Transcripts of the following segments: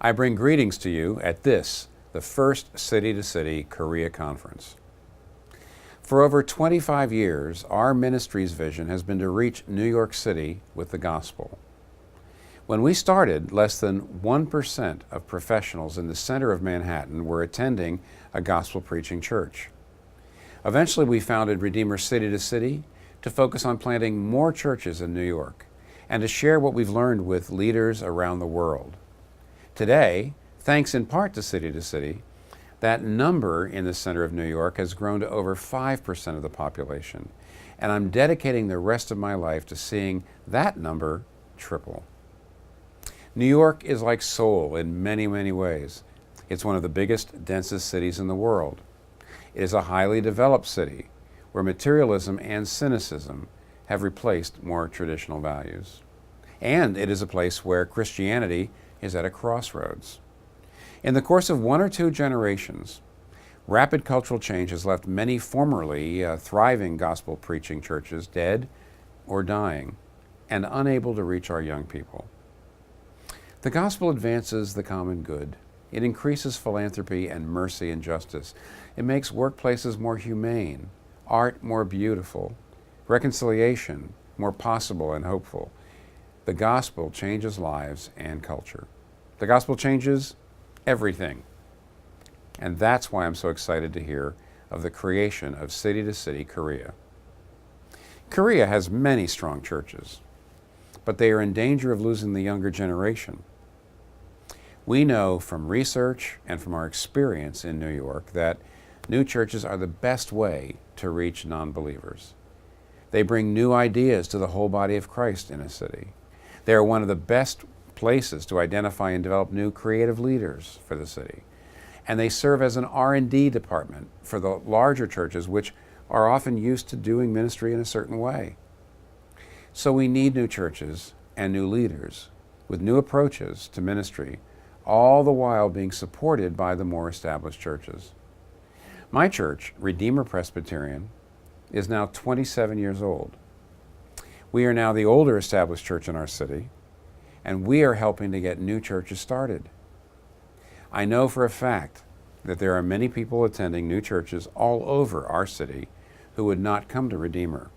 I bring greetings to you at this, the first City to City Korea Conference. For over 25 years, our ministry's vision has been to reach New York City with the gospel. When we started, less than 1% of professionals in the center of Manhattan were attending a gospel preaching church. Eventually, we founded Redeemer City to City to focus on planting more churches in New York and to share what we've learned with leaders around the world. Today, thanks in part to City, that number in the center of New York has grown to over 5% of the population, and I'm dedicating the rest of my life to seeing that number triple. New York is like Seoul in many, many ways. It's one of the biggest, densest cities in the world. It is a highly developed city where materialism and cynicism have replaced more traditional values. And it is a place where Christianity is at a crossroads. In the course of 1 or 2 generations, rapid cultural change has left many formerly thriving gospel preaching churches dead or dying and unable to reach our young people. The gospel advances the common good. It increases philanthropy and mercy and justice. It makes workplaces more humane, art more beautiful, reconciliation more possible and hopeful. The gospel changes lives and culture. The gospel changes everything. And that's why I'm so excited to hear of the creation of City to City Korea. Korea has many strong churches, but they are in danger of losing the younger generation. We know from research and from our experience in New York that new churches are the best way to reach non-believers. They bring new ideas to the whole body of Christ in a city. They are one of the best places to identify and develop new creative leaders for the city. And they serve as an R&D department for the larger churches, which are often used to doing ministry in a certain way. So we need new churches and new leaders with new approaches to ministry, all the while being supported by the more established churches. My church, Redeemer Presbyterian, is now 27 years old. We are now the older established church in our city, and we are helping to get new churches started. I know for a fact that there are many people attending new churches all over our city who would not come to Redeemer.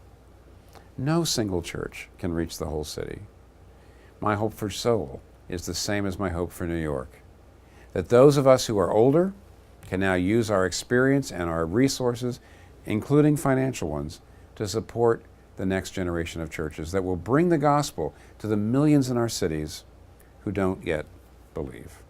No single church can reach the whole city. My hope for Seoul is the same as my hope for New York, that those of us who are older can now use our experience and our resources, including financial ones, to support the next generation of churches that will bring the gospel to the millions in our cities who don't yet believe.